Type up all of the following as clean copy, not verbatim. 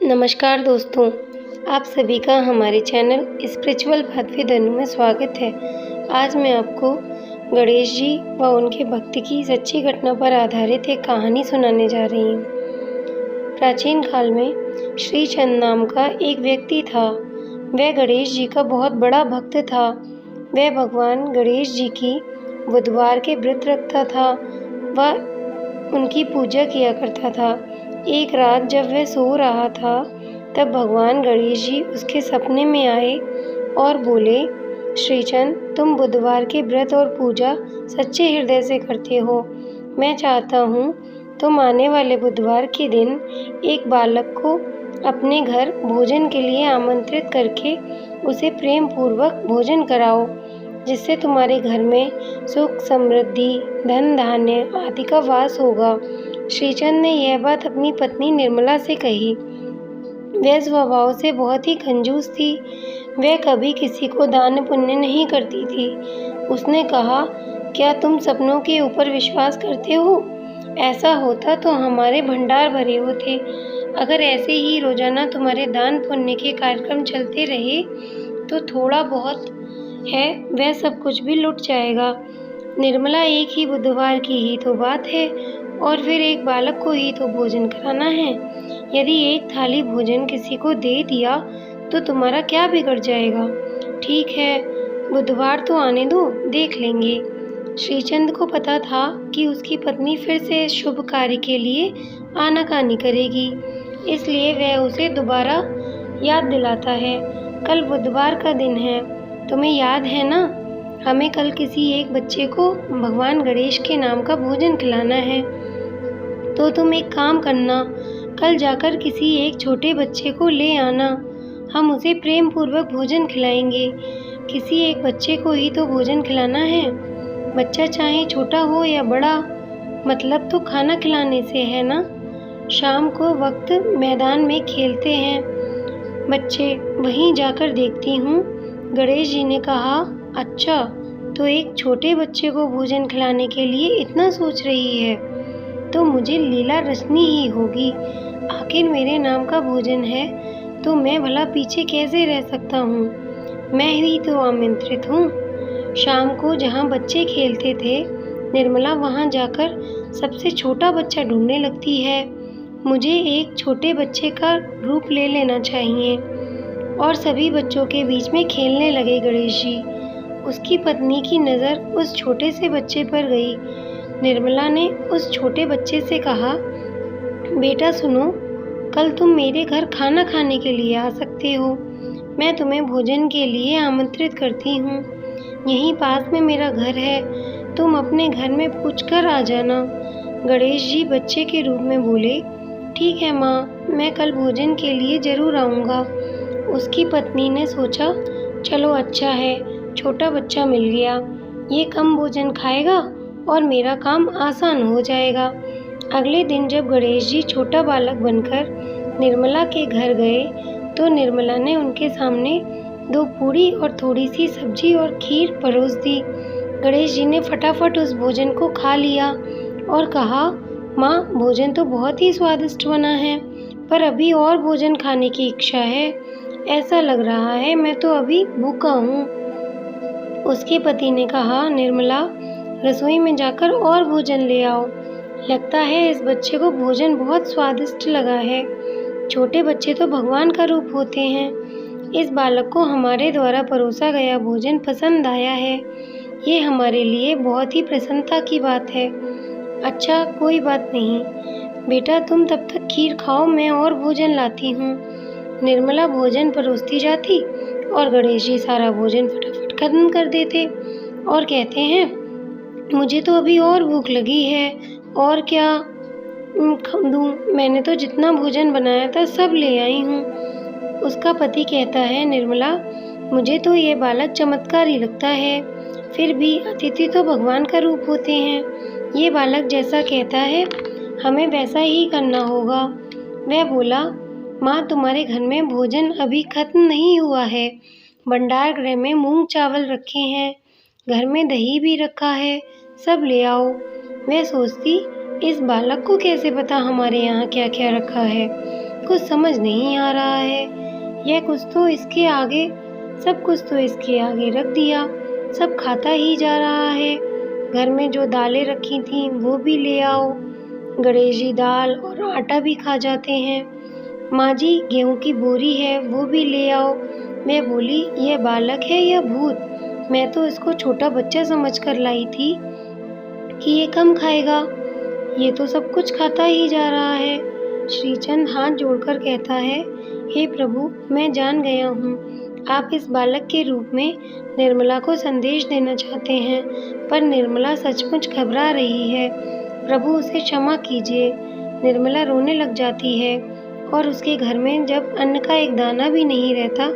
नमस्कार दोस्तों, आप सभी का हमारे चैनल स्पिरिचुअल पाथ विद अनु में स्वागत है। आज मैं आपको गणेश जी व उनके भक्त की सच्ची घटना पर आधारित एक कहानी सुनाने जा रही हूँ। प्राचीन काल में श्रीचंद नाम का एक व्यक्ति था। वह गणेश जी का बहुत बड़ा भक्त था। वह भगवान गणेश जी की बुधवार के व्रत रखता था व उनकी पूजा किया करता था। एक रात जब वह सो रहा था तब भगवान गणेश जी उसके सपने में आए और बोले, श्रीचंद, तुम बुधवार के व्रत और पूजा सच्चे हृदय से करते हो। मैं चाहता हूँ तुम आने वाले बुधवार के दिन एक बालक को अपने घर भोजन के लिए आमंत्रित करके उसे प्रेम पूर्वक भोजन कराओ, जिससे तुम्हारे घर में सुख, समृद्धि, धन धान्य आदि का वास होगा। श्रीचंद ने यह बात अपनी पत्नी निर्मला से कही। वह स्वभाव से बहुत ही कंजूस थी। वह कभी किसी को दान पुण्य नहीं करती थी। उसने कहा, क्या तुम सपनों के ऊपर विश्वास करते हो? ऐसा होता तो हमारे भंडार भरे होते। अगर ऐसे ही रोजाना तुम्हारे दान पुण्य के कार्यक्रम चलते रहे तो थोड़ा बहुत है वह सब कुछ भी लुट जाएगा। निर्मला, एक ही बुधवार की ही तो बात है और फिर एक बालक को ही तो भोजन कराना है। यदि एक थाली भोजन किसी को दे दिया तो तुम्हारा क्या बिगड़ जाएगा? ठीक है, बुधवार तो आने दो, देख लेंगे। श्रीचंद को पता था कि उसकी पत्नी फिर से इस शुभ कार्य के लिए आनाकानी करेगी, इसलिए वह उसे दोबारा याद दिलाता है। कल बुधवार का दिन है, तुम्हें याद है ना? हमें कल किसी एक बच्चे को भगवान गणेश के नाम का भोजन खिलाना है। तो तुम एक काम करना, कल जाकर किसी एक छोटे बच्चे को ले आना। हम उसे प्रेम पूर्वक भोजन खिलाएंगे। किसी एक बच्चे को ही तो भोजन खिलाना है। बच्चा चाहे छोटा हो या बड़ा, मतलब तो खाना खिलाने से है ना। शाम को वक्त मैदान में खेलते हैं बच्चे, वहीं जाकर देखती हूँ। गणेश जी ने कहा, अच्छा, तो एक छोटे बच्चे को भोजन खिलाने के लिए इतना सोच रही है तो मुझे लीला रचनी ही होगी। आखिर मेरे नाम का भोजन है तो मैं भला पीछे कैसे रह सकता हूँ? मैं ही तो आमंत्रित हूँ। शाम को जहाँ बच्चे खेलते थे, निर्मला वहाँ जाकर सबसे छोटा बच्चा ढूंढने लगती है। मुझे एक छोटे बच्चे का रूप ले लेना चाहिए। और सभी बच्चों के बीच में खेलने लगे गणेश जी। उसकी पत्नी की नज़र उस छोटे से बच्चे पर गई। निर्मला ने उस छोटे बच्चे से कहा, बेटा सुनो, कल तुम मेरे घर खाना खाने के लिए आ सकते हो। मैं तुम्हें भोजन के लिए आमंत्रित करती हूँ। यहीं पास में मेरा घर है, तुम अपने घर में पूछकर आ जाना। गणेश जी बच्चे के रूप में बोले, ठीक है माँ, मैं कल भोजन के लिए ज़रूर आऊँगा। उसकी पत्नी ने सोचा, चलो अच्छा है, छोटा बच्चा मिल गया। ये कम भोजन खाएगा और मेरा काम आसान हो जाएगा। अगले दिन जब गणेश जी छोटा बालक बनकर निर्मला के घर गए तो निर्मला ने उनके सामने 2 पूड़ी और थोड़ी सी सब्जी और खीर परोस दी। गणेश जी ने फटाफट उस भोजन को खा लिया और कहा, माँ, भोजन तो बहुत ही स्वादिष्ट बना है, पर अभी और भोजन खाने की इच्छा है। ऐसा लग रहा है मैं तो अभी भूखा हूँ। उसके पति ने कहा, निर्मला, रसोई में जाकर और भोजन ले आओ। लगता है इस बच्चे को भोजन बहुत स्वादिष्ट लगा है। छोटे बच्चे तो भगवान का रूप होते हैं। इस बालक को हमारे द्वारा परोसा गया भोजन पसंद आया है। ये हमारे लिए बहुत ही प्रसन्नता की बात है। अच्छा, कोई बात नहीं बेटा, तुम तब तक खीर खाओ, मैं और भोजन लाती हूँ। निर्मला भोजन परोसती जाती और गणेश जी सारा भोजन फटाफट खत्म कर देते और कहते हैं, मुझे तो अभी और भूख लगी है, और क्या दूँ? मैंने तो जितना भोजन बनाया था सब ले आई हूँ। उसका पति कहता है, निर्मला, मुझे तो ये बालक चमत्कारी लगता है, फिर भी अतिथि तो भगवान का रूप होते हैं। ये बालक जैसा कहता है हमें वैसा ही करना होगा। वह बोला, माँ, तुम्हारे घर में भोजन अभी खत्म नहीं हुआ है। भंडार गृह में मूंग चावल रखे हैं, घर में दही भी रखा है, सब ले आओ। वह सोचती, इस बालक को कैसे पता हमारे यहाँ क्या क्या रखा है? कुछ समझ नहीं आ रहा है। यह कुछ तो इसके आगे सब कुछ तो इसके आगे रख दिया, सब खाता ही जा रहा है। घर में जो दालें रखी थीं वो भी ले आओ। गणेश जी दाल और आटा भी खा जाते हैं। माँ जी गेहूं की बोरी है वो भी ले आओ। मैं बोली यह बालक है या भूत? मैं तो इसको छोटा बच्चा समझकर लाई थी कि ये कम खाएगा, ये तो सब कुछ खाता ही जा रहा है। श्रीचंद हाथ जोड़कर कहता है, हे प्रभु, मैं जान गया हूँ आप इस बालक के रूप में निर्मला को संदेश देना चाहते हैं, पर निर्मला सचमुच घबरा रही है। प्रभु उसे क्षमा कीजिए। निर्मला रोने लग जाती है और उसके घर में जब अन्न का एक दाना भी नहीं रहता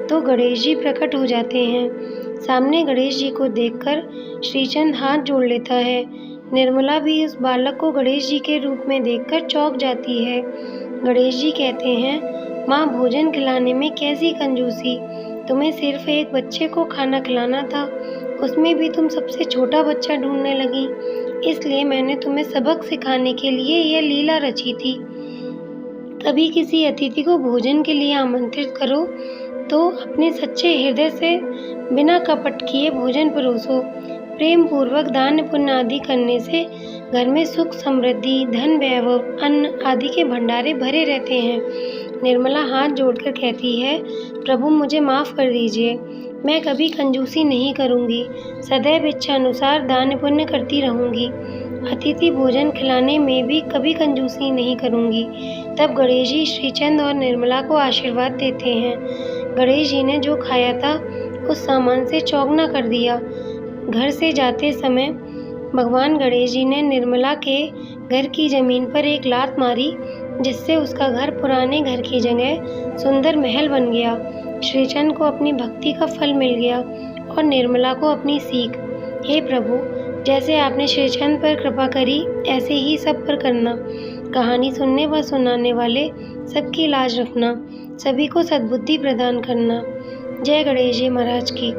तो गणेश जी प्रकट हो जाते हैं। सामने गणेश जी को देखकर श्रीचंद हाथ जोड़ लेता है। निर्मला भी उस बालक को गणेश जी के रूप में देखकर चौंक जाती है। गणेश जी कहते हैं, माँ भोजन खिलाने में कैसी कंजूसी, तुम्हें सिर्फ एक बच्चे को खाना खिलाना था, उसमें भी तुम सबसे छोटा बच्चा ढूंढने लगी। इसलिए मैंने तुम्हें सबक सिखाने के लिए यह लीला रची थी। कभी किसी अतिथि को भोजन के लिए आमंत्रित करो तो अपने सच्चे हृदय से बिना कपट किए भोजन परोसो। प्रेम पूर्वक दान पुण्य आदि करने से घर में सुख समृद्धि धन वैभव अन्न आदि के भंडारे भरे रहते हैं। निर्मला हाथ जोड़कर कहती है, प्रभु मुझे माफ़ कर दीजिए, मैं कभी कंजूसी नहीं करूँगी, सदैव इच्छानुसार दान पुण्य करती रहूँगी, अतिथि भोजन खिलाने में भी कभी कंजूसी नहीं करूँगी। तब गणेश जी श्रीचंद और निर्मला को आशीर्वाद देते हैं। गणेश जी ने जो खाया था उस सामान से चौगना कर दिया। घर से जाते समय भगवान गणेश जी ने निर्मला के घर की ज़मीन पर एक लात मारी, जिससे उसका घर पुराने घर की जगह सुंदर महल बन गया। श्रीचंद को अपनी भक्ति का फल मिल गया और निर्मला को अपनी सीख। हे प्रभु, जैसे आपने श्रीचंद पर कृपा करी ऐसे ही सब पर करना। कहानी सुनने व सुनाने वाले सबकी लाज रखना, सभी को सद्बुद्धि प्रदान करना। जय गणेश जी महाराज की।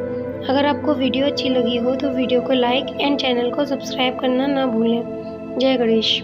अगर आपको वीडियो अच्छी लगी हो तो वीडियो को लाइक एंड चैनल को सब्सक्राइब करना ना भूलें। जय गणेश।